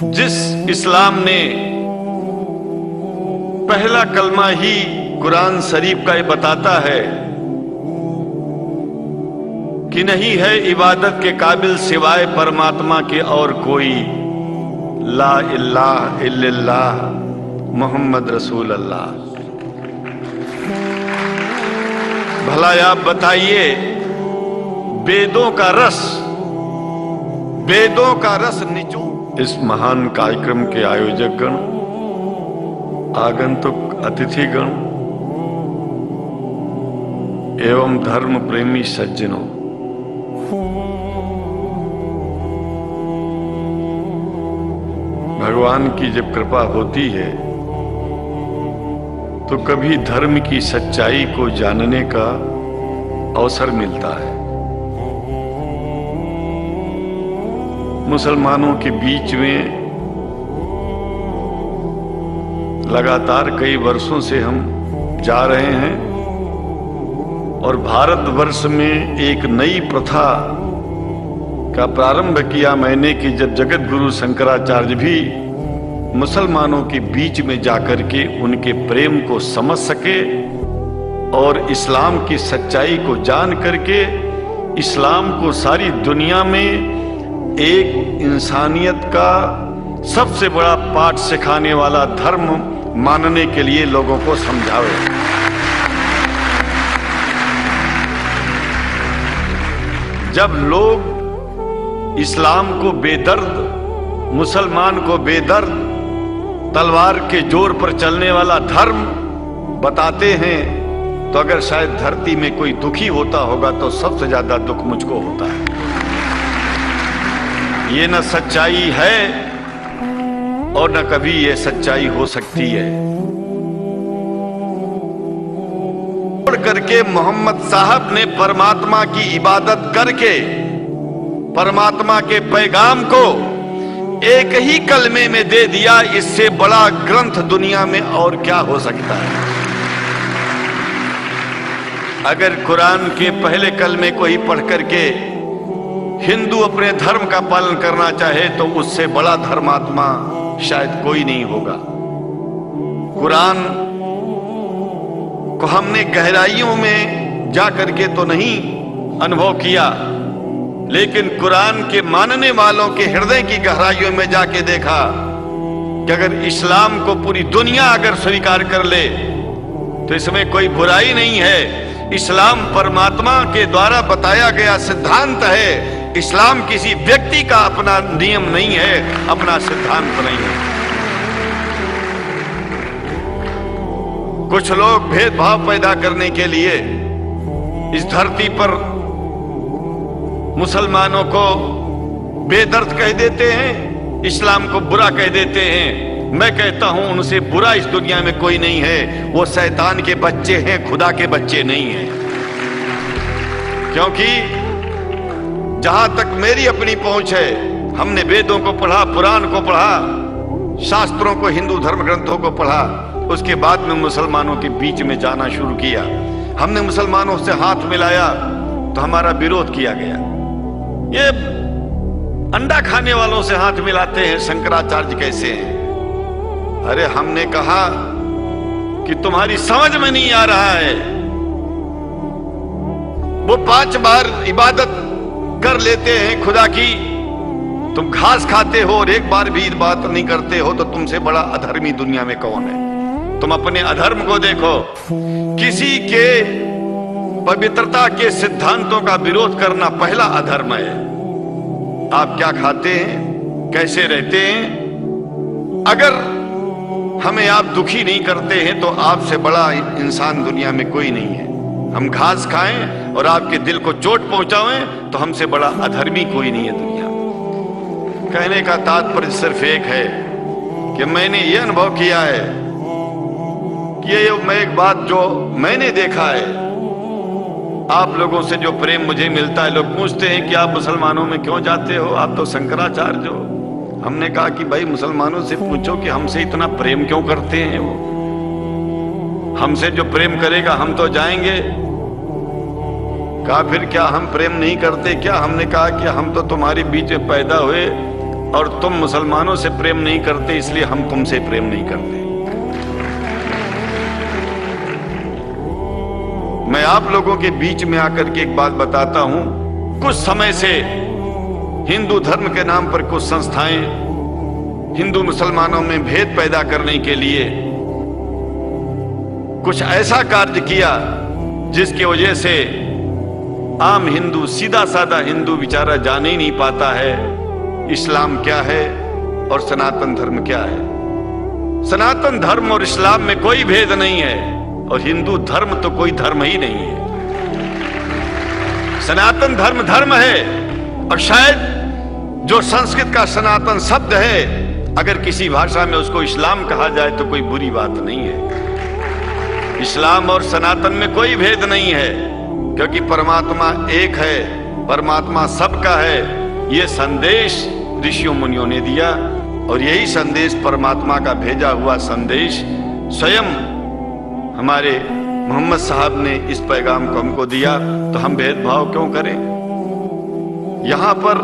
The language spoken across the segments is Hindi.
जिस इस्लाम ने पहला कलमा ही कुरान शरीफ का ये बताता है कि नहीं है इबादत के काबिल सिवाय परमात्मा के और कोई, ला इलाहा इल्लल्लाह मोहम्मद रसूल अल्लाह। भला आप बताइए, वेदों का रस निचो। इस महान कार्यक्रम के आयोजक गण, आगंतुक अतिथिगण एवं धर्म प्रेमी सज्जनों, भगवान की जब कृपा होती है तो कभी धर्म की सच्चाई को जानने का अवसर मिलता है। मुसलमानों के बीच में लगातार कई वर्षों से हम जा रहे हैं और भारतवर्ष में एक नई प्रथा का प्रारंभ किया मैंने कि जब जगत गुरु शंकराचार्य भी मुसलमानों के बीच में जाकर के उनके प्रेम को समझ सके और इस्लाम की सच्चाई को जान करके इस्लाम को सारी दुनिया में एक इंसानियत का सबसे बड़ा पाठ सिखाने वाला धर्म मानने के लिए लोगों को समझावे। जब लोग इस्लाम को बेदर्द, मुसलमान को बेदर्द, तलवार के जोर पर चलने वाला धर्म बताते हैं तो अगर शायद धरती में कोई दुखी होता होगा तो सबसे ज्यादा दुख मुझको होता है। ये न सच्चाई है और न कभी ये सच्चाई हो सकती है। करके मोहम्मद साहब ने परमात्मा की इबादत करके परमात्मा के पैगाम को एक ही कलमे में दे दिया। इससे बड़ा ग्रंथ दुनिया में और क्या हो सकता है। अगर कुरान के पहले कलमे को ही पढ़ करके हिंदू अपने धर्म का पालन करना चाहे तो उससे बड़ा धर्मात्मा शायद कोई नहीं होगा। कुरान को हमने गहराइयों में जा करके तो नहीं अनुभव किया, लेकिन कुरान के मानने वालों के हृदय की गहराइयों में जाके देखा कि अगर इस्लाम को पूरी दुनिया अगर स्वीकार कर ले तो इसमें कोई बुराई नहीं है। इस्लाम परमात्मा के द्वारा बताया गया सिद्धांत है। इस्लाम किसी व्यक्ति का अपना नियम नहीं है, अपना सिद्धांत नहीं है। कुछ लोग भेदभाव पैदा करने के लिए इस धरती पर मुसलमानों को बेदर्द कह देते हैं, इस्लाम को बुरा कह देते हैं। मैं कहता हूं उनसे बुरा इस दुनिया में कोई नहीं है। वो शैतान के बच्चे हैं, खुदा के बच्चे नहीं हैं। क्योंकि जहां तक मेरी अपनी पहुंच है, हमने वेदों को पढ़ा, पुराण को पढ़ा, शास्त्रों को, हिंदू धर्म ग्रंथों को पढ़ा। उसके बाद में मुसलमानों के बीच में जाना शुरू किया। हमने मुसलमानों से हाथ मिलाया तो हमारा विरोध किया गया। ये अंडा खाने वालों से हाथ मिलाते हैं, शंकराचार्य कैसे हैं? अरे हमने कहा कि तुम्हारी समझ में नहीं आ रहा है। वो 5 बार इबादत कर लेते हैं खुदा की, तुम घास खाते हो और एक बार भी इबादत नहीं करते हो, तो तुमसे बड़ा अधर्मी दुनिया में कौन है? तुम अपने अधर्म को देखो। किसी के पवित्रता के सिद्धांतों का विरोध करना पहला अधर्म है। आप क्या खाते हैं, कैसे रहते हैं? अगर हमें आप दुखी नहीं करते हैं तो आपसे बड़ा इंसान दुनिया में कोई नहीं है। हम घास खाएं और आपके दिल को चोट पहुंचाएं तो हमसे बड़ा अधर्मी कोई नहीं है दुनिया में। कहने का तात्पर्य सिर्फ एक है कि मैंने ये अनुभव किया है कि ये मैं एक बात जो मैंने देखा है, आप लोगों से जो प्रेम मुझे मिलता है, लोग पूछते हैं कि आप मुसलमानों में क्यों जाते हो, आप तो शंकराचार्य हो। हमने कहा कि भाई मुसलमानों से पूछो कि हमसे इतना प्रेम क्यों करते हैं। वो हमसे जो प्रेम करेगा हम तो जाएंगे। कहा फिर क्या हम प्रेम नहीं करते क्या? हमने कहा कि हम तो तुम्हारे बीच में पैदा हुए, और तुम मुसलमानों से प्रेम नहीं करते, इसलिए हम तुमसे प्रेम नहीं करते। मैं आप लोगों के बीच में आकर के एक बात बताता हूं। कुछ समय से हिंदू धर्म के नाम पर कुछ संस्थाएं हिंदू मुसलमानों में भेद पैदा करने के लिए कुछ ऐसा कार्य किया जिसकी वजह से आम हिंदू, सीधा साधा हिंदू बेचारा जान ही नहीं पाता है इस्लाम क्या है और सनातन धर्म क्या है। सनातन धर्म और इस्लाम में कोई भेद नहीं है और हिंदू धर्म तो कोई धर्म ही नहीं है। सनातन धर्म धर्म है और शायद जो संस्कृत का सनातन शब्द है, अगर किसी भाषा में उसको इस्लाम कहा जाए तो कोई बुरी बात नहीं है। इस्लाम और सनातन में कोई भेद नहीं है, क्योंकि परमात्मा एक है, परमात्मा सबका है। यह संदेश ऋषियों मुनियों ने दिया और यही संदेश, परमात्मा का भेजा हुआ संदेश, स्वयं हमारे मोहम्मद साहब ने इस पैगाम को हमको दिया। तो हम भेदभाव क्यों करें? यहां पर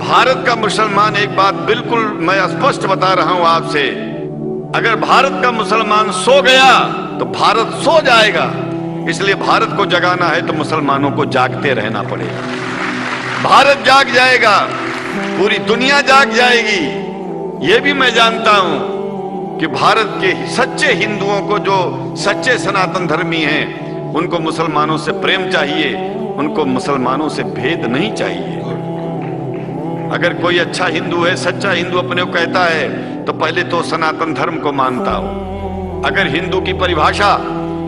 भारत का मुसलमान, एक बात बिल्कुल मैं स्पष्ट बता रहा हूं आपसे, अगर भारत का मुसलमान सो गया तो भारत सो जाएगा। इसलिए भारत को जगाना है तो मुसलमानों को जागते रहना पड़ेगा। भारत जाग जाएगा, पूरी दुनिया जाग जाएगी। यह भी मैं जानता हूं कि भारत के सच्चे हिंदुओं को, जो सच्चे सनातन धर्मी हैं, उनको मुसलमानों से प्रेम चाहिए, उनको मुसलमानों से भेद नहीं चाहिए। अगर कोई अच्छा हिंदू है, सच्चा हिंदू अपने को कहता है, तो पहले तो सनातन धर्म को मानता हो। अगर हिंदू की परिभाषा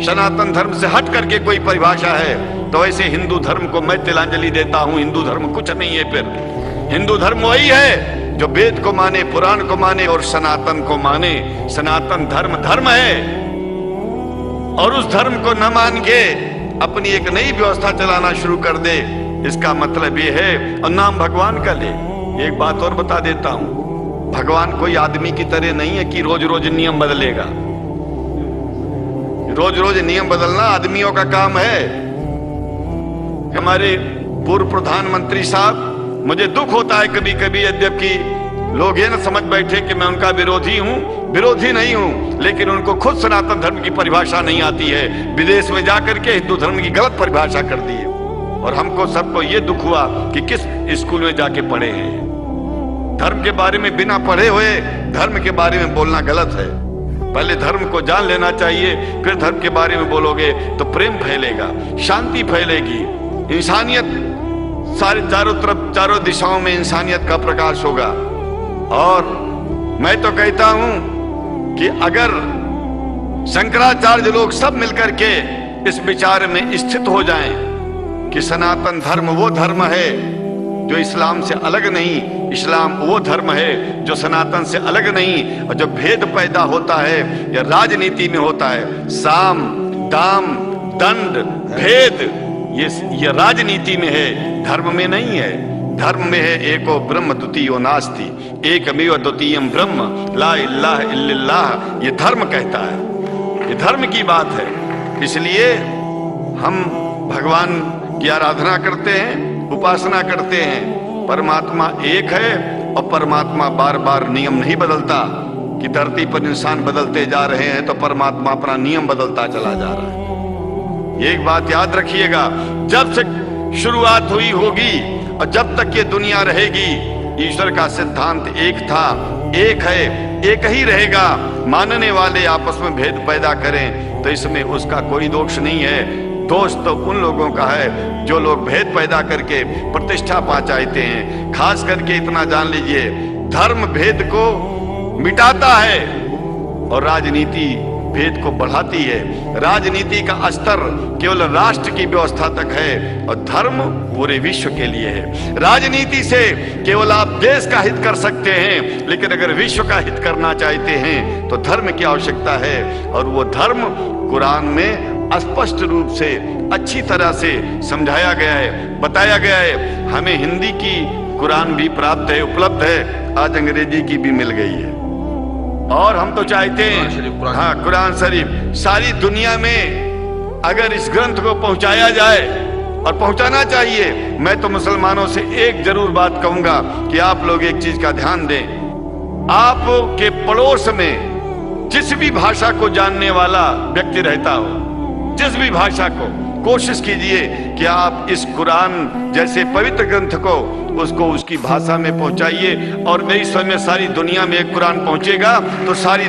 सनातन धर्म से हट करके कोई परिभाषा है, तो ऐसे हिंदू धर्म को मैं तिलांजलि देता हूं। हिंदू धर्म कुछ नहीं है। फिर हिंदू धर्म वही है जो वेद को माने, पुराण को माने और सनातन को माने। सनातन धर्म धर्म है और उस धर्म को न मान के अपनी एक नई व्यवस्था चलाना शुरू कर दे, इसका मतलब ये है, और नाम भगवान का ले। एक बात और बता देता हूं, भगवान कोई आदमी की तरह नहीं है कि रोज रोज नियम बदलेगा। रोज रोज नियम बदलना आदमियों का काम है। हमारे पूर्व प्रधानमंत्री साहब, मुझे दुख होता है कभी कभी, यद्यपि लोग ये न समझ बैठे कि मैं उनका विरोधी हूं। विरोधी नहीं हूं, लेकिन उनको खुद सनातन धर्म की परिभाषा नहीं आती है। विदेश में जाकर के हिंदू धर्म की गलत परिभाषा कर दी है और हमको सबको ये दुख हुआ कि किस स्कूल में जाके पढ़े हैं। धर्म के बारे में बिना पढ़े हुए धर्म के बारे में बोलना गलत है। पहले धर्म को जान लेना चाहिए, फिर धर्म के बारे में बोलोगे तो प्रेम फैलेगा, शांति फैलेगी, इंसानियत सारे चारों तरफ, चारों दिशाओं में इंसानियत का प्रकाश होगा। और मैं तो कहता हूं कि अगर शंकराचार्य लोग सब मिलकर के इस विचार में स्थित हो जाएं कि सनातन धर्म वो धर्म है जो इस्लाम से अलग नहीं, इस्लाम वो धर्म है जो सनातन से अलग नहीं, और जो भेद पैदा होता है या राजनीति में होता है, साम दाम दंड भेद, ये राजनीति में है, धर्म में नहीं है। धर्म में है एको ब्रह्म द्वितीयो नास्ति, एकमेव द्वितीयम ब्रह्म ला इलाहा इल्लल्लाह। ये धर्म कहता है, ये धर्म की बात है। इसलिए हम भगवान की आराधना करते हैं, उपासना करते हैं। परमात्मा एक है और परमात्मा बार बार नियम नहीं बदलता कि धरती पर इंसान बदलते जा रहे हैं तो परमात्मा अपना नियम बदलता चला जा रहा है। एक बात याद रखिएगा, जब से शुरुआत हुई होगी और जब तक ये दुनिया रहेगी, ईश्वर का सिद्धांत एक था, एक है, एक ही रहेगा। मानने वाले आपस में भेद पैदा करें तो इसमें उसका कोई दोष नहीं है। दोष तो उन लोगों का है जो लोग भेद पैदा करके प्रतिष्ठा पा चाहते हैं। खास करके इतना जान लीजिए, धर्म भेद को मिटाता है और राजनीति भेद को बढ़ाती है। राजनीति का स्तर केवल राष्ट्र की व्यवस्था तक है और धर्म पूरे विश्व के लिए है। राजनीति से केवल आप देश का हित कर सकते हैं, लेकिन अगर विश्व का हित करना चाहते हैं तो धर्म की आवश्यकता है। और वो धर्म कुरान में स्पष्ट रूप से अच्छी तरह से समझाया गया है, बताया गया है। हमें हिंदी की कुरान भी प्राप्त है, उपलब्ध है, आज अंग्रेजी की भी मिल गई है। और हम तो चाहते हैं, हाँ, कुरान शरीफ सारी दुनिया में अगर इस ग्रंथ को पहुंचाया जाए और पहुंचाना चाहिए। मैं तो मुसलमानों से एक जरूर बात कहूंगा कि आप लोग एक चीज का ध्यान दें, आपके पड़ोस में जिस भी भाषा को जानने वाला व्यक्ति रहता हो, जिस भी भाषा को, कोशिश कीजिए कि आप इस कुरान जैसे पवित्र ग्रंथ को उसको उसकी भाषा में पहुंचाइए। और मेरी समझ में सारी दुनिया में एक कुरान पहुंचेगा तो सारी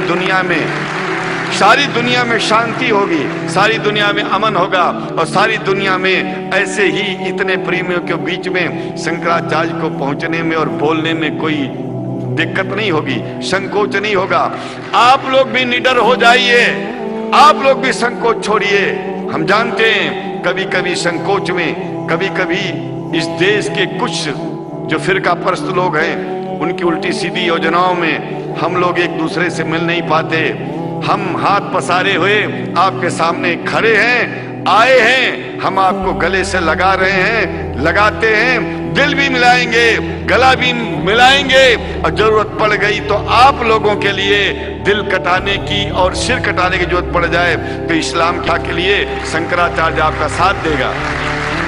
दुनिया में शांति होगी, सारी दुनिया में अमन होगा, और सारी दुनिया में ऐसे ही इतने प्रेमियों के बीच में शंकराचार्य को पहुंचने में और बोलने में कोई दिक्कत नहीं होगी, संकोच नहीं होगा। आप लोग भी निडर हो जाइए, आप लोग भी संकोच छोड़िए। हम जानते हैं कभी कभी संकोच में, कभी कभी इस देश के कुछ जो फिरका परस्त लोग हैं उनकी उल्टी सीधी योजनाओं में हम लोग एक दूसरे से मिल नहीं पाते। हम हाथ पसारे हुए आपके सामने खड़े हैं, आए हैं, हम आपको गले से लगा रहे हैं, लगाते हैं, दिल भी मिलाएंगे, गला भी मिलाएंगे, और जरूरत पड़ गई तो आप लोगों के लिए दिल कटाने की और सिर कटाने की जरूरत पड़ जाए तो इस्लाम के लिए शंकराचार्य आपका साथ देगा।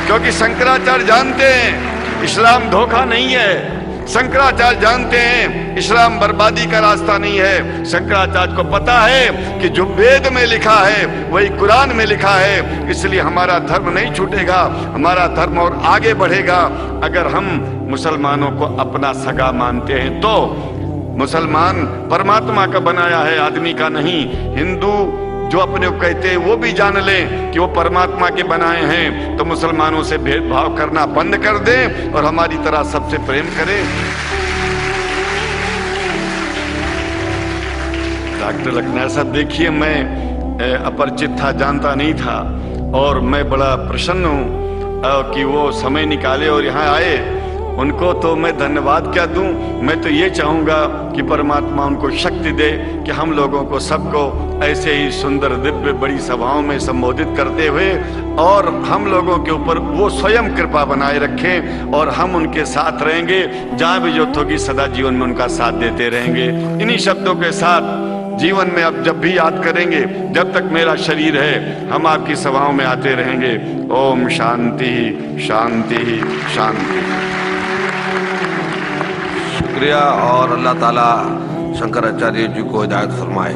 क्योंकि शंकराचार्य जानते हैं इस्लाम धोखा नहीं है, शंकराचार्य जानते हैं इस्लाम बर्बादी का रास्ता नहीं है। शंकराचार्य को पता है कि जो वेद में लिखा है वही कुरान में लिखा है, इसलिए हमारा धर्म नहीं छूटेगा, हमारा धर्म और आगे बढ़ेगा। अगर हम मुसलमानों को अपना सगा मानते हैं तो मुसलमान परमात्मा का बनाया है, आदमी का नहीं। हिंदू जो अपने को कहते हैं वो भी जान लें कि वो परमात्मा के बनाए हैं, तो मुसलमानों से भेदभाव करना बंद कर दें और हमारी तरह सबसे प्रेम करें। डॉक्टर लखनऊ साहब, देखिए मैं अपरिचित था, जानता नहीं था, और मैं बड़ा प्रसन्न हूँ कि वो समय निकाले और यहाँ आए। उनको तो मैं धन्यवाद क्या दूं, मैं तो ये चाहूंगा कि परमात्मा उनको शक्ति दे कि हम लोगों को सबको ऐसे ही सुंदर दिव्य बड़ी सभाओं में संबोधित करते हुए और हम लोगों के ऊपर वो स्वयं कृपा बनाए रखें, और हम उनके साथ रहेंगे जहां भी जरूरत होगी, सदा जीवन में उनका साथ देते रहेंगे। इन्हीं शब्दों के साथ जीवन में अब जब भी याद करेंगे, जब तक मेरा शरीर है, हम आपकी सभाओं में आते रहेंगे। ओम शांति शांति शांति। शुक्रिया, और अल्लाह ताला शंकराचार्य जी को हिदायत फरमाए।